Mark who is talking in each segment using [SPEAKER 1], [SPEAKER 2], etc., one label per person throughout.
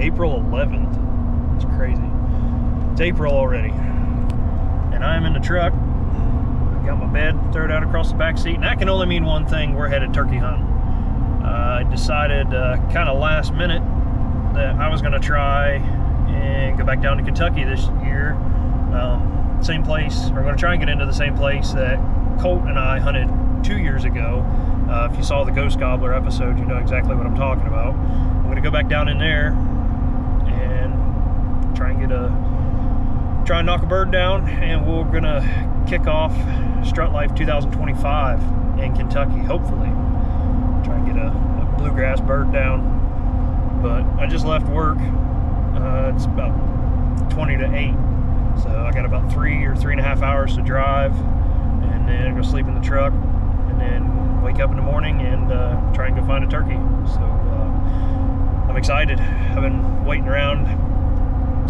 [SPEAKER 1] April 11th. It's crazy. It's April already. And I'm in the truck. I got my bed, throw it out across the back seat. And that can only mean one thing: we're headed turkey hunting. I decided kind of last minute that I was going to try and go back down to Kentucky this year. Same place, or I'm going to try and get into the same place that Colt and I hunted 2 years ago. If you saw the Ghost Gobbler episode, you know exactly what I'm talking about. I'm going to go back down in there and try and knock a bird down, and we're going to kick off Strut Life 2025 in Kentucky, hopefully. Try and get a bluegrass bird down. But I just left work. It's about 20 to 8. So I got about 3 or 3.5 hours to drive, and then go sleep in the truck, and then wake up in the morning and try and go find a turkey. So I'm excited. I've been waiting around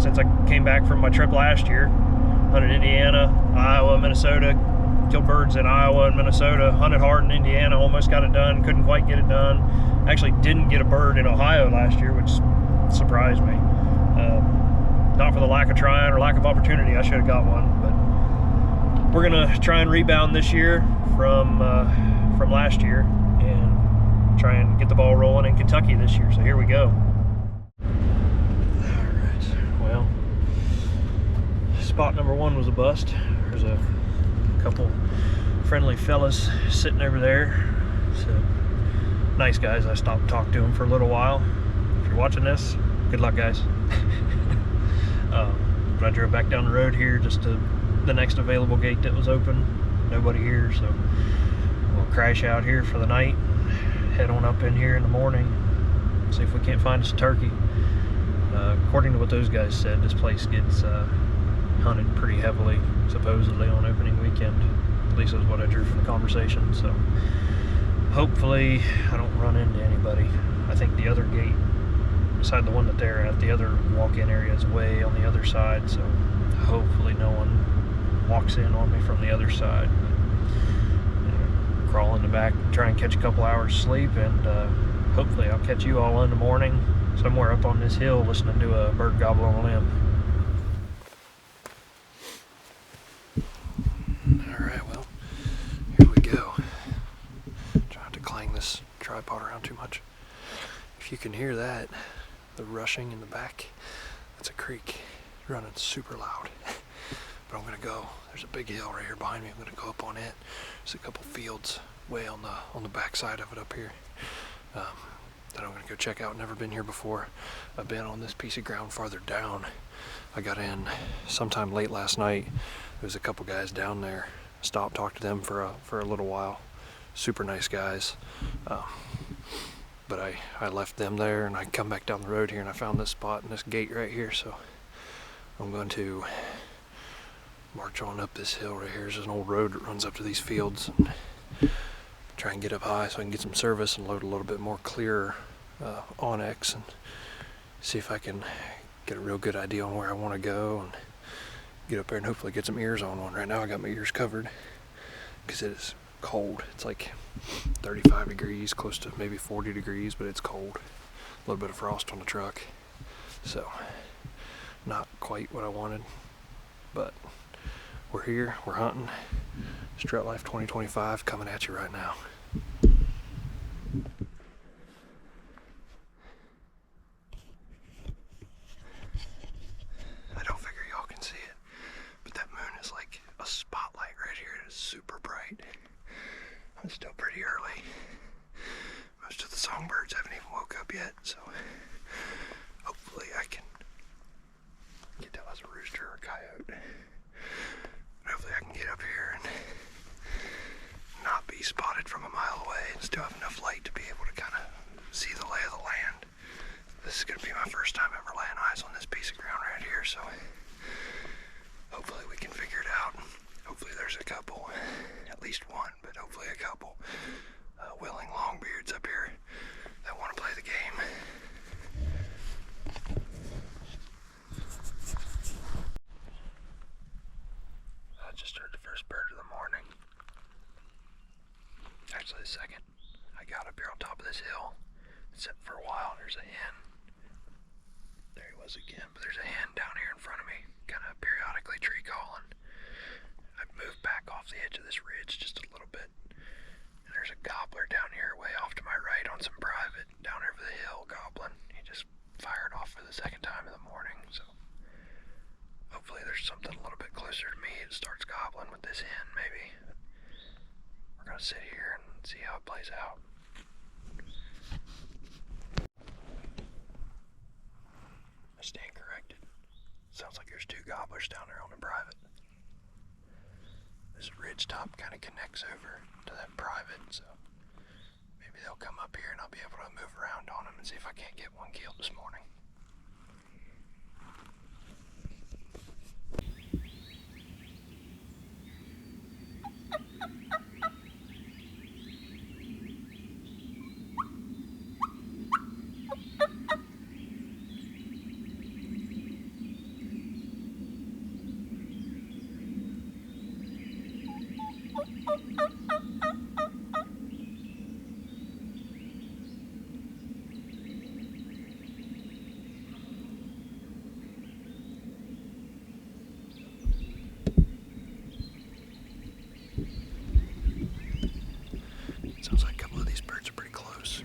[SPEAKER 1] since I came back from my trip last year. Hunted Indiana, Iowa, Minnesota, killed birds in Iowa and Minnesota, hunted hard in Indiana, almost got it done, couldn't quite get it done. Actually didn't get a bird in Ohio last year, which surprised me. Not for the lack of trying or lack of opportunity. I should have got one, but we're gonna try and rebound this year from last year and try and get the ball rolling in Kentucky this year. So here we go. All right. Well, spot number 1 was a bust. There's a couple friendly fellas sitting over there. So nice guys. I stopped and talked to them for a little while. If you're watching this, good luck, guys. But I drove back down the road here just to the next available gate that was open. Nobody here, so we'll crash out here for the night, head on up in here in the morning, see if we can't find us a turkey. According to what those guys said, this place gets hunted pretty heavily, supposedly on opening weekend. At least that's what I drew from the conversation. So hopefully I don't run into anybody. I think the other gate, beside the one that they're at, the other walk-in area is way on the other side, so hopefully no one walks in on me from the other side. Crawl in the back, try and catch a couple hours sleep, and hopefully I'll catch you all in the morning somewhere up on this hill listening to a bird gobble on a limb. Alright, well, here we go. Try not to clang this tripod around too much. If you can hear that, the rushing in the back, that's a creek running super loud. But I'm gonna go, there's a big hill right here behind me. I'm gonna go up on it. There's a couple fields way on the back side of it up here that I'm gonna go check out. Never been here before. I've been on this piece of ground farther down. I got in sometime late last night. There was a couple guys down there. Stopped, talked to them for a little while. Super nice guys. But I left them there, and I come back down the road here, and I found this spot and this gate right here. So I'm going to march on up this hill right here. There's an old road that runs up to these fields, and try and get up high so I can get some service and load a little bit more clearer Onyx, and see if I can get a real good idea on where I want to go and get up there and hopefully get some ears on one. Right now I got my ears covered because it is cold. It's like 35 degrees, close to maybe 40 degrees, but it's cold. A little bit of frost on the truck, so not quite what I wanted, but we're here, we're hunting. Strut Life 2025 coming at you right now. I don't figure y'all can see it, but that moon is like a spotlight right here. It is super bright. It's still pretty early. Most of the songbirds haven't even woke up yet, so hopefully I can get tell as a rooster or a coyote. Hopefully I can get up here and not be spotted from a mile away and still have enough light to be able to kind of see the lay of the land. This is going to be my first time ever laying eyes on this piece of ground right here, so hopefully we can figure it out. Hopefully there's a couple, at least one, but hopefully a couple willing Longbeards up here that want to play the game. I just heard the first bird of the morning. Actually the second. I got up here on top of this hill, sat for a while. There's a hen buzz again, but there's a hen down here in front of me, kind of periodically tree calling. I've moved back off the edge of this ridge just a little bit, and there's a gobbler down here way off to my right on some private down over the hill gobbling. He just fired off for the second time in the morning, so hopefully there's something a little bit closer to me that starts gobbling with this hen, maybe. We're gonna sit here and see how it plays out. I stand corrected. Sounds like there's two gobblers down there on the private. This ridge top kind of connects over to that private, so maybe they'll come up here and I'll be able to move around on them and see if I can't get one killed this morning. Sounds like a couple of these birds are pretty close.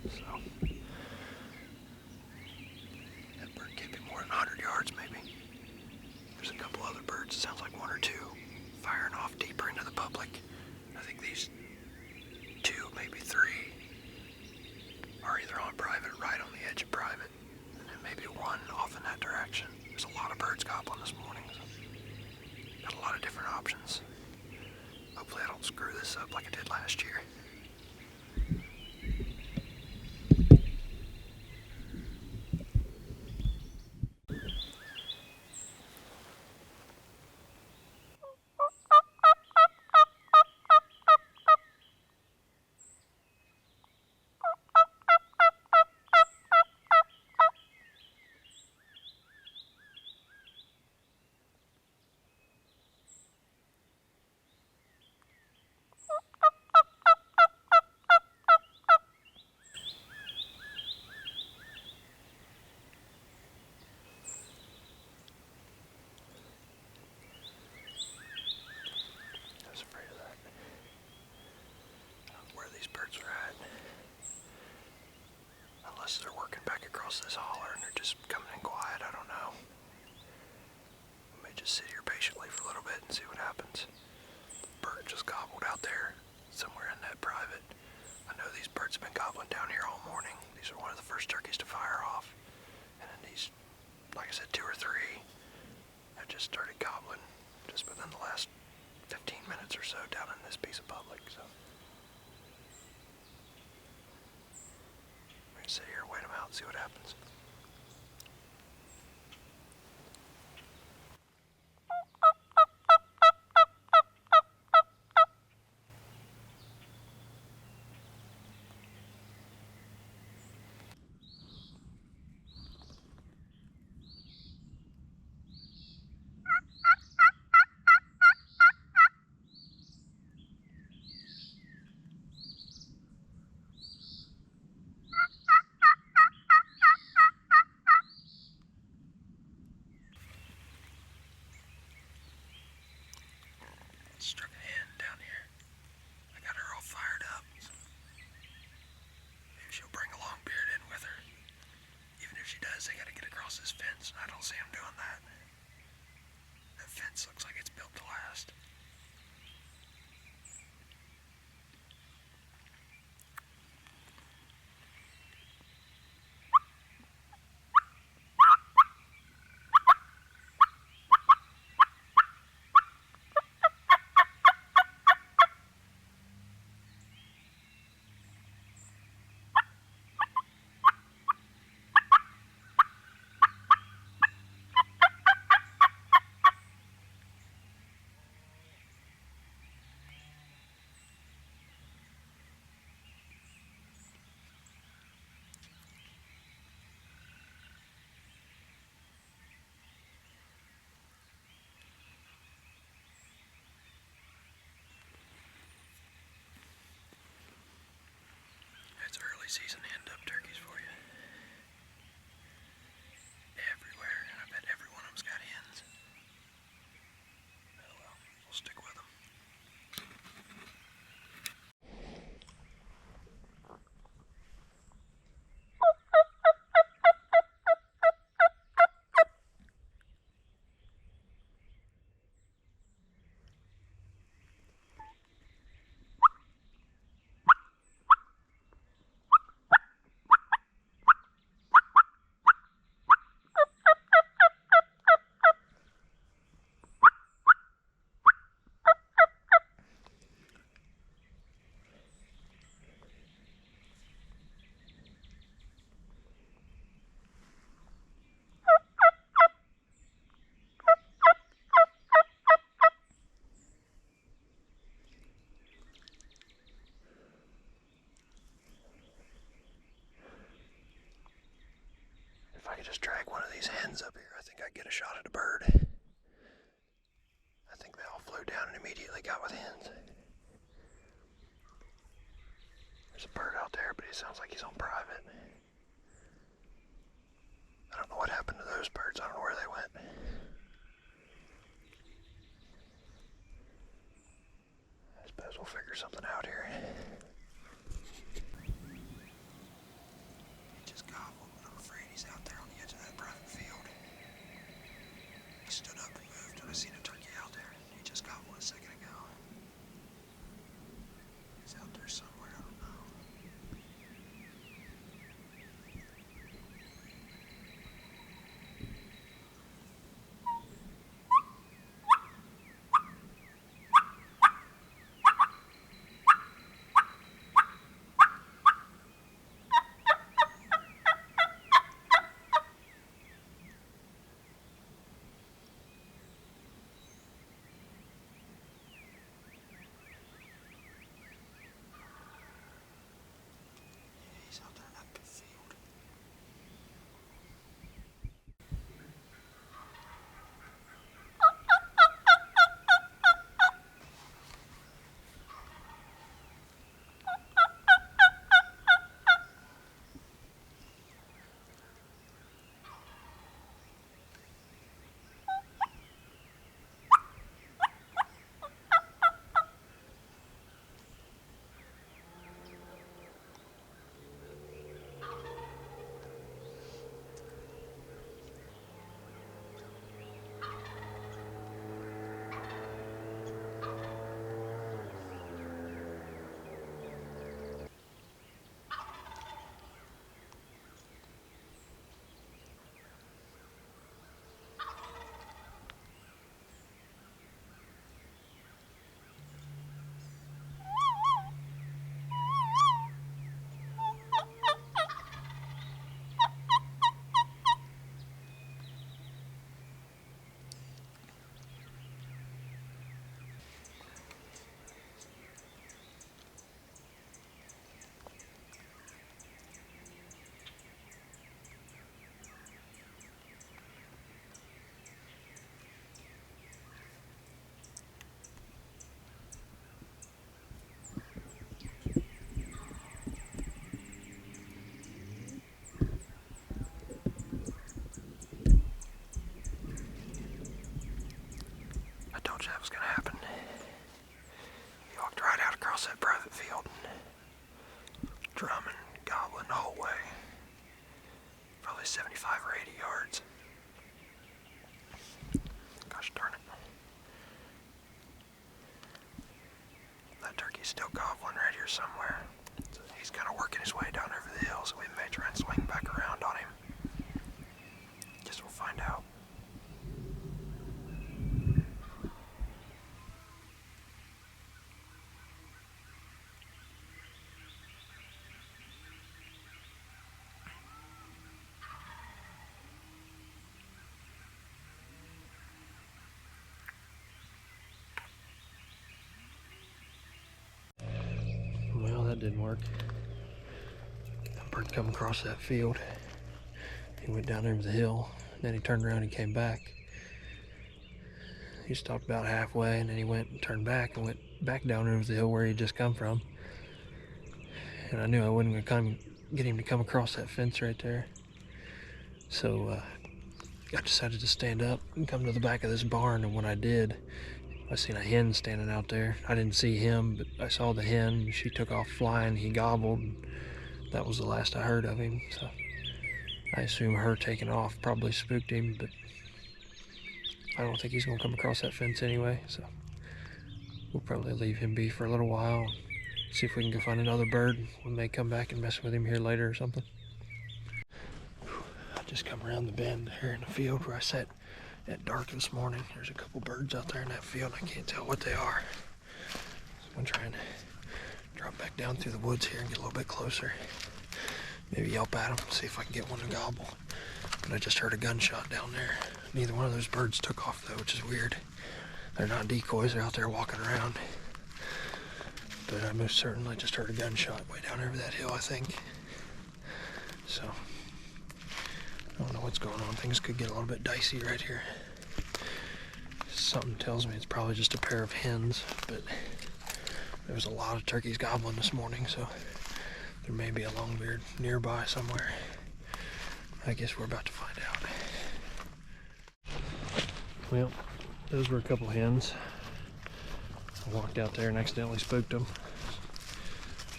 [SPEAKER 1] So that bird can't be more than 100 yards maybe. There's a couple other birds, it sounds like one or two, firing off deeper into the public. I think these two, maybe three, are either on private, right on the edge of private, and then maybe one off in that direction. There's a lot of birds gobbling this morning, so got a lot of different options. Hopefully I don't screw this up like I did last year. Unless they're working back across this holler and they're just coming in quiet, I don't know. I may just sit here patiently for a little bit and see what happens. Bird just gobbled out there somewhere in that private. I know these birds have been gobbling down here all morning. These are one of the first turkeys to fire off. And then these, like I said, two or three have just started gobbling just within the last 15 minutes or so down in this piece of public. So sit here and wait them out and see what happens. Struck a hen down here. I got her all fired up. So maybe she'll bring a Longbeard in with her. Even if she does, they gotta get across this fence, and I don't see them doing that. That fence looks like it's built to last. It's early season end up turkeys for you. I get a shot at a bird. I think they all flew down and immediately got with hens. There's a bird out there, but he sounds like he's on private. I don't know what happened to those birds. I don't know where they went. I suppose we'll figure something out here. He just gobbled, but I'm afraid he's out there on the edge of that private field. He stood up and moved, and I seen a turkey out there. He just gobbled a second ago. He's out there somewhere, I don't know. He's out there in that big field. I told you that was going to happen. He walked right out across that private field, drumming, gobbling the whole way. Probably 75 or 80 yards. Gosh darn it. That turkey's still gobbling right here somewhere. So he's kind of working his way down over the hill, so we may try and swing back around on him. Guess we'll find out. Well, that didn't work. That bird come across that field. He went down over the hill, then he turned around and came back. He stopped about halfway, and then he went and turned back and went back down over the hill where he just come from. And I knew I wasn't going to get him to come across that fence right there. So I decided to stand up and come to the back of this barn, and when I did, I seen a hen standing out there. I didn't see him, but I saw the hen. She took off flying. He gobbled. And that was the last I heard of him. So I assume her taking off probably spooked him, but I don't think he's going to come across that fence anyway. So we'll probably leave him be for a little while. See if we can go find another bird. We may come back and mess with him here later or something. I just come around the bend here in the field where I sat at dark this morning. There's a couple birds out there in that field. I can't tell what they are. So I'm gonna try and drop back down through the woods here and get a little bit closer. Maybe yelp at them, see if I can get one to gobble. But I just heard a gunshot down there. Neither one of those birds took off though, which is weird. They're not decoys, they're out there walking around. But I most certainly just heard a gunshot way down over that hill, I think. So don't know what's going on. Things could get a little bit dicey right here. Something tells me it's probably just a pair of hens, but there was a lot of turkeys gobbling this morning, so there may be a longbeard nearby somewhere. I guess we're about to find out. Well, those were a couple hens. I walked out there and accidentally spooked them.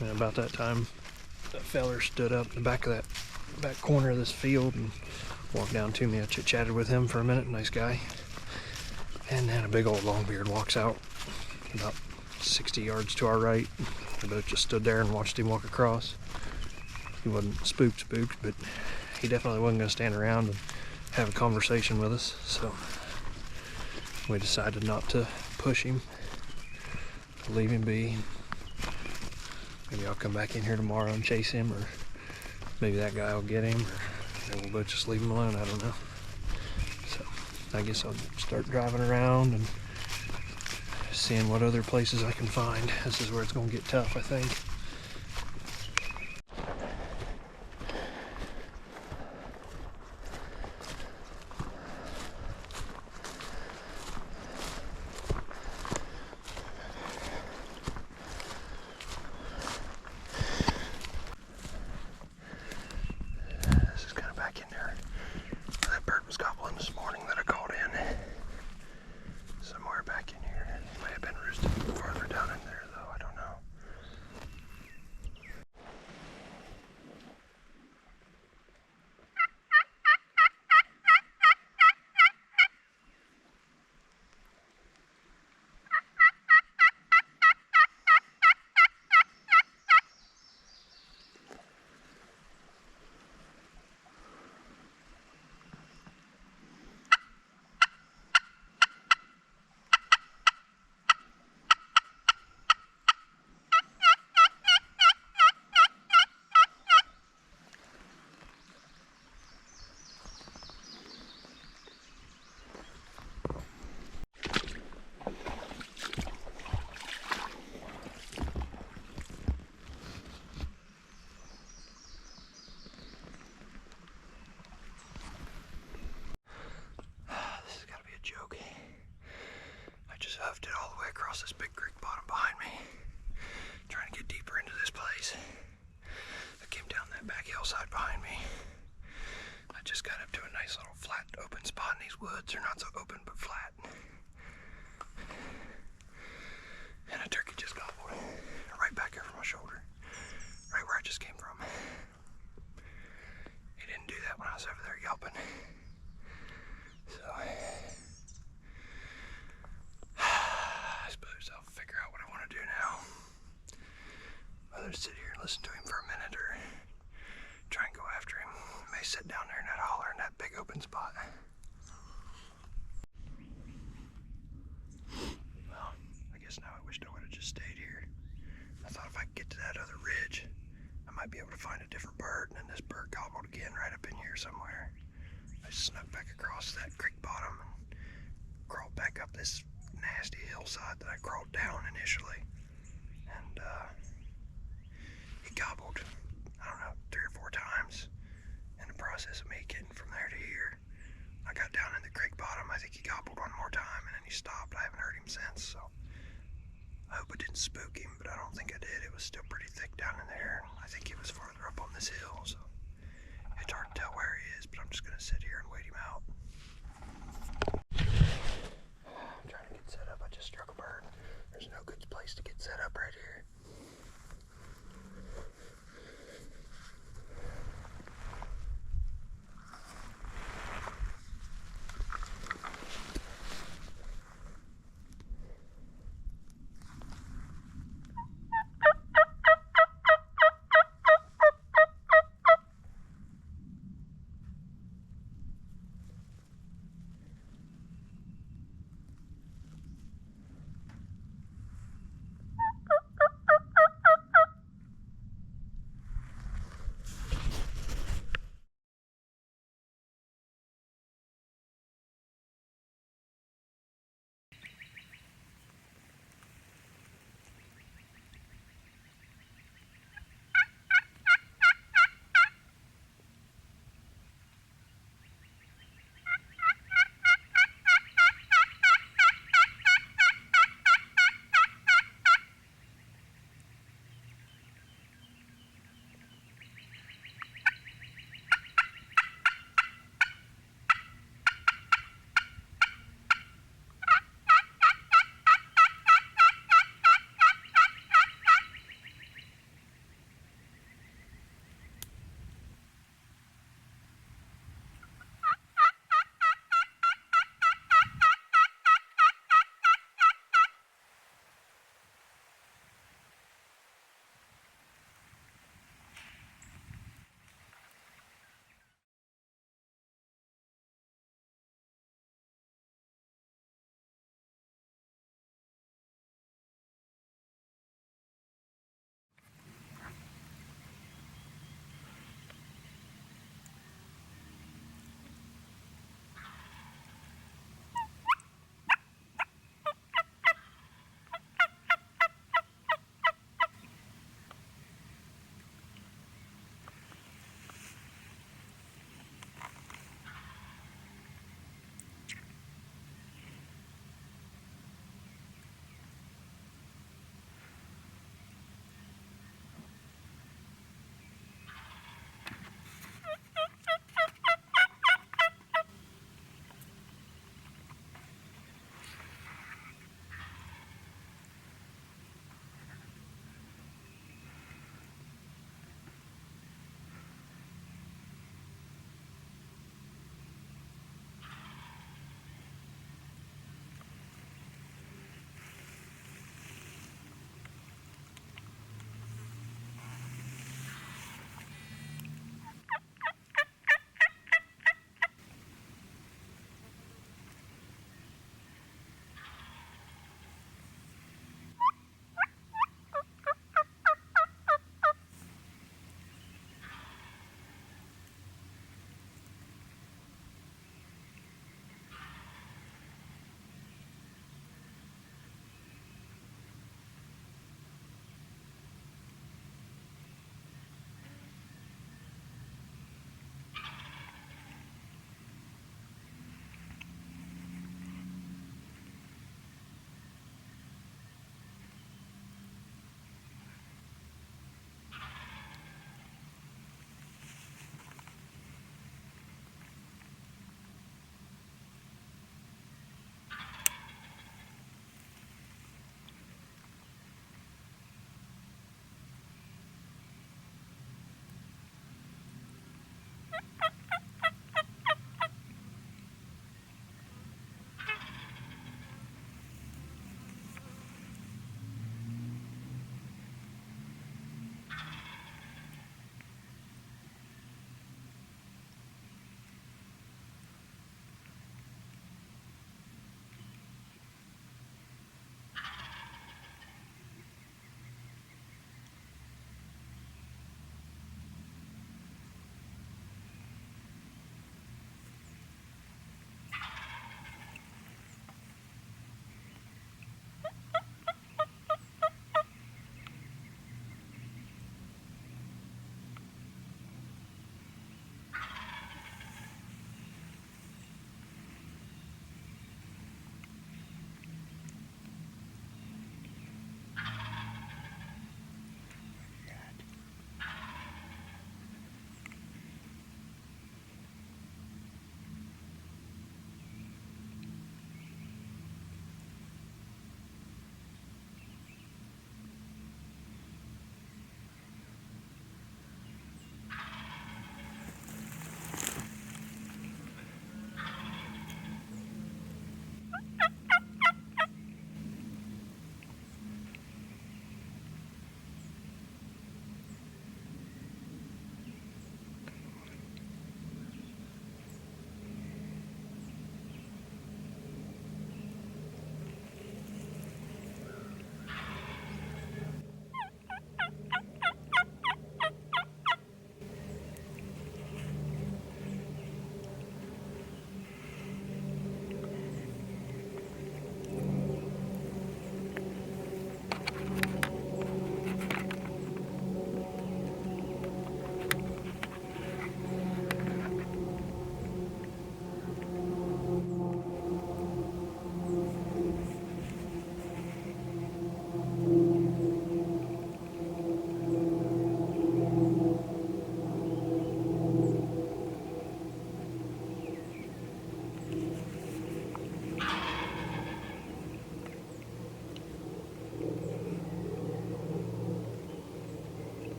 [SPEAKER 1] And about that time, that feller stood up in the back of that back corner of this field and walked down to me. I chit-chatted with him for a minute, nice guy. And then a big old longbeard walks out about 60 yards to our right. We both just stood there and watched him walk across. He wasn't spooked, but he definitely wasn't going to stand around and have a conversation with us. So we decided not to push him, leave him be. Maybe I'll come back in here tomorrow and chase him, or maybe that guy will get him, or we'll both just leave him alone. I don't know. So I guess I'll start driving around and seeing what other places I can find. This is where it's going to get tough, I think. This is kind of back in there. That bird was gobbling this morning that I called in. Somewhere back in here. It may have been roosting farther down in there, though. I don't know. Huffed it all the way across this big creek bottom behind me, trying to get deeper into this place. I came down that back hillside behind me. I just got up to a nice little flat open spot in these woods. They're not so open, but flat. And a turkey just gobbled right back over my shoulder, right where I just came from. He didn't do that when I was over there yelping. So I'll figure out what I want to do now. Whether to sit here and listen to him for a minute or try and go after him. I may sit down there in that holler in that big open spot. Well, I guess now I wished I would have just stayed here. I thought if I could get to that other ridge, I might be able to find a different bird, and then this bird gobbled again right up in here somewhere. I snuck back across that creek bottom and crawled back up this nasty hillside that I crawled down initially, and he gobbled, I don't know, 3 or 4 times. In the process of me getting from there to here, I got down in the creek bottom. I think he gobbled one more time and then he stopped. I haven't heard him since, so I hope it didn't spook him, but I don't think I did. It was still pretty thick down in there. I think he was farther up on this hill, so it's hard to tell where he is, but I'm just gonna sit here and wait him out. Set up. I just struck a bird. There's no good place to get set up right here.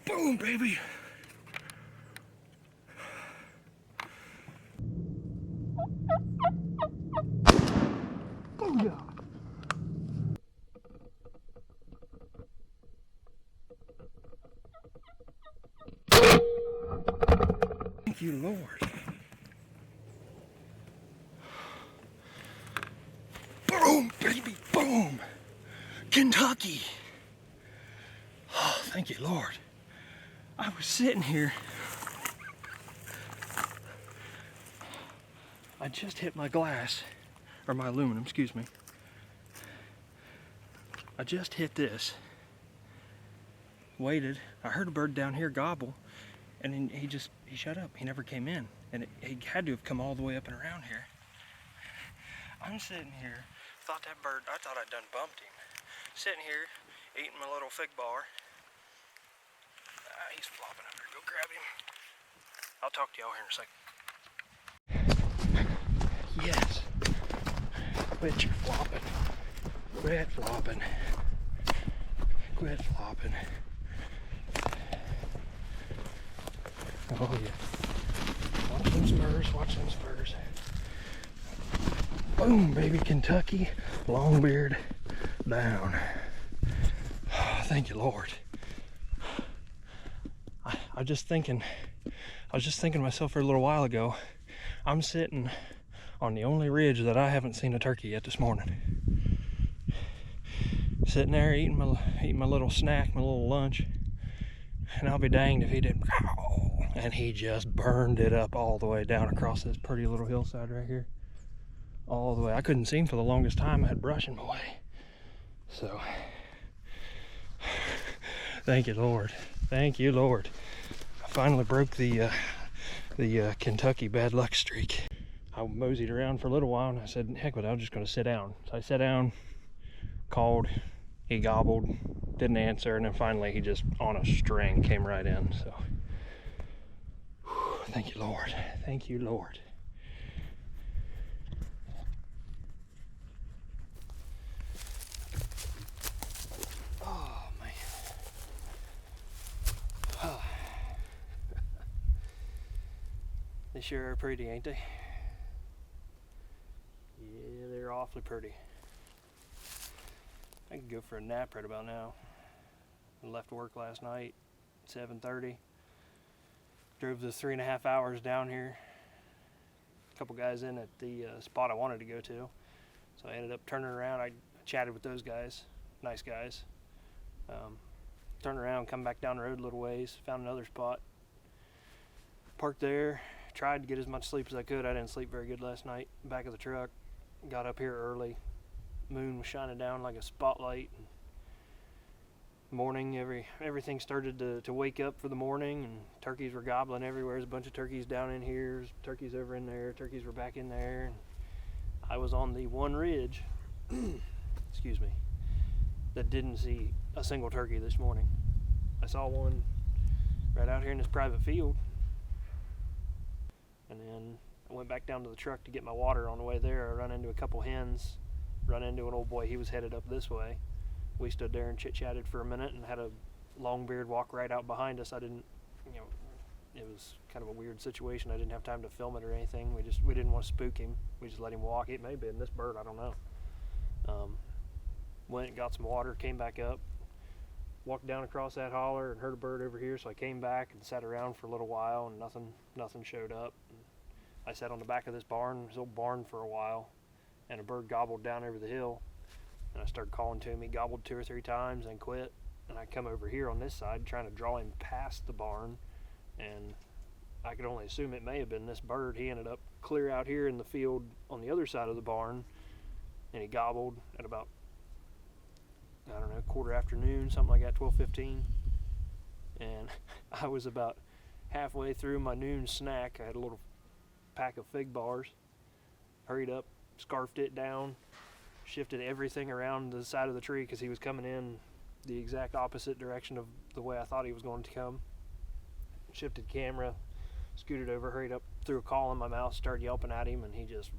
[SPEAKER 1] Boom, baby. Booyah. Thank you, Lord. Boom, baby, boom. Kentucky. Oh, thank you, Lord. I was sitting here. I just hit my glass, or my aluminum, excuse me. I just hit this. Waited. I heard a bird down here gobble, and then he shut up. He never came in, and he had to have come all the way up and around here. I'm sitting here, I thought I'd done bumped him. Sitting here, eating my little fig bar. He's flopping under. Go grab him. I'll talk to y'all here in a second. Yes. Quit your flopping. Quit flopping. Quit flopping. Oh yeah. Watch them spurs, watch them spurs. Boom, baby, Kentucky, Longbeard, down. Oh, thank you, Lord. I was just thinking to myself for a little while ago, I'm sitting on the only ridge that I haven't seen a turkey yet this morning. Sitting there eating my little snack, my little lunch, and I'll be danged if he didn't. And he just burned it up all the way down across this pretty little hillside right here. All the way. I couldn't see him for the longest time. I had brush in my way. So, thank you, Lord. Thank you, Lord. I finally broke the Kentucky bad luck streak. I moseyed around for a little while and I said, heck with it, I'm just going to sit down. So I sat down, called, he gobbled, didn't answer, and then finally he just on a string came right in. So, whew, thank you, Lord. Thank you, Lord. Oh, man. Oh. They sure are pretty, ain't they? Yeah, they're awfully pretty. I could go for a nap right about now. I left work last night, 7:30. Drove the 3.5 hours down here. A couple guys in at the spot I wanted to go to. So I ended up turning around. I chatted with those guys, nice guys. Turned around, come back down the road a little ways, found another spot. Parked there, tried to get as much sleep as I could. I didn't sleep very good last night. Back of the truck, got up here early. Moon was shining down like a spotlight. Morning, everything started to wake up for the morning, and turkeys were gobbling everywhere. There's a bunch of turkeys down in here, there's turkeys over in there, turkeys were back in there. And I was on the one ridge, excuse me, that didn't see a single turkey this morning. I saw one right out here in this private field, and then I went back down to the truck to get my water. On the way there, I run into a couple hens, run into an old boy. He was headed up this way. We stood there and chit-chatted for a minute and had a Longbeard walk right out behind us. I didn't, it was kind of a weird situation. I didn't have time to film it or anything. We didn't want to spook him. We just let him walk. It may have been this bird, I don't know. Went and got some water, came back up, walked down across that holler and heard a bird over here. So I came back and sat around for a little while, and nothing showed up. And I sat on the back of this old barn for a while, and a bird gobbled down over the hill. And I started calling to him. He gobbled 2 or 3 times and quit. And I come over here on this side trying to draw him past the barn, and I could only assume it may have been this bird. He ended up clear out here in the field on the other side of the barn, and he gobbled at about, I don't know, quarter afternoon, something like that, 12:15. And I was about halfway through my noon snack. I had a little pack of fig bars. Hurried up, scarfed it down, shifted everything around the side of the tree because he was coming in the exact opposite direction of the way I thought he was going to come. Shifted camera, scooted over, hurried up, threw a call in my mouth, started yelping at him, and he just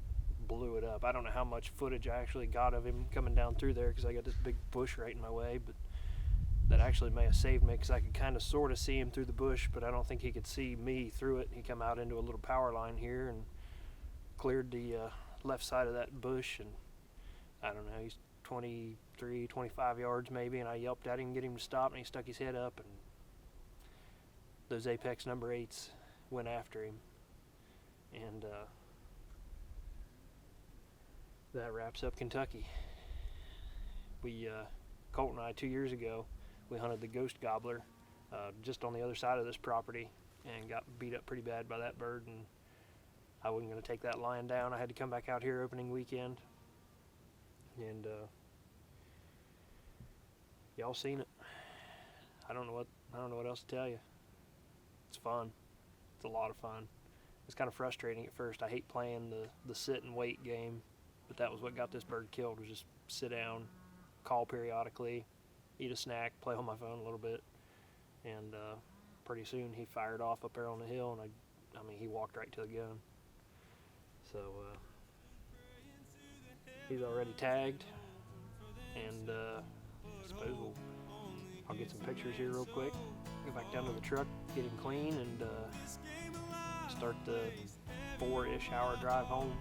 [SPEAKER 1] blew it up. I don't know how much footage I actually got of him coming down through there because I got this big bush right in my way, but that actually may have saved me, because I could kind of sort of see him through the bush, but I don't think he could see me through it. He come out into a little power line here and cleared the left side of that bush, and I don't know, he's 23, 25 yards maybe, and I yelped at him to get him to stop, and he stuck his head up, and those apex number 8s went after him. And that wraps up Kentucky. We Colt and I 2 years ago, we hunted the ghost gobbler just on the other side of this property, and got beat up pretty bad by that bird, and I wasn't going to take that lion down. I had to come back out here opening weekend, and y'all seen it. I don't know what else to tell you. It's fun. It's a lot of fun. It's kind of frustrating at first. I hate playing the sit and wait game, but that was what got this bird killed, was just sit down, call periodically, eat a snack, play on my phone a little bit, and pretty soon he fired off up there on the hill, and I mean, he walked right to the gun. So he's already tagged, and I suppose I'll get some pictures here real quick, go back down to the truck, get him clean, and start the 4-ish hour drive home.